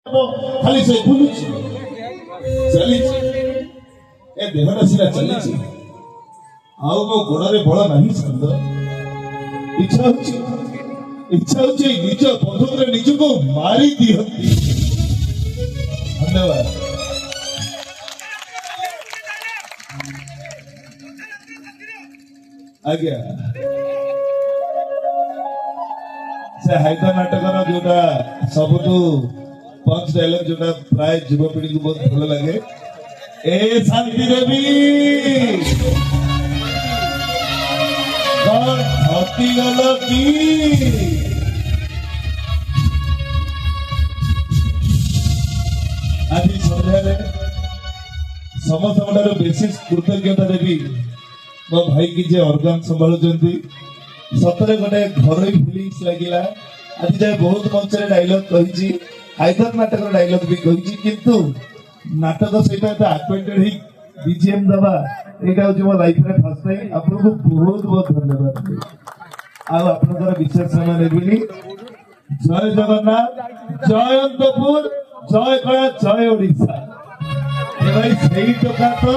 खाली से बुलुची चली ए देहटा सिना चली आउ मो गोड़े बल नहीं छंद इच्छा होची निज बंधुक निज को मारी दिहती। धन्यवाद। आज्ञा से हाइदर नाटकर जोटा सबुठ पंच डायलॉग जोटा प्राय युवपीढ़ी को बहुत भल लगे ए शांति देवी धती गल की आज सन्ध्या समस्त बेसी कृतज्ञता देवी मो भाई की जे ऑर्गन संभालुचंती सतरे गोटे घर फिलिंग्स लगिला। आज जाए बहुत मंच डायलॉग कही हाइदर नाटक डायलॉग भी कही किंतु नाटक सहित आक्वेंटेड ही बीजीएम दबा एटा हो मो लाइफ रे फर्स्ट टाइम आपको बहुत बहुत धन्यवाद आ आपनकर विशेष समय नेबिनी। जय जगन्नाथ जय अनंतपुर जय कला जय ओडिशा ए भाई सही टका तो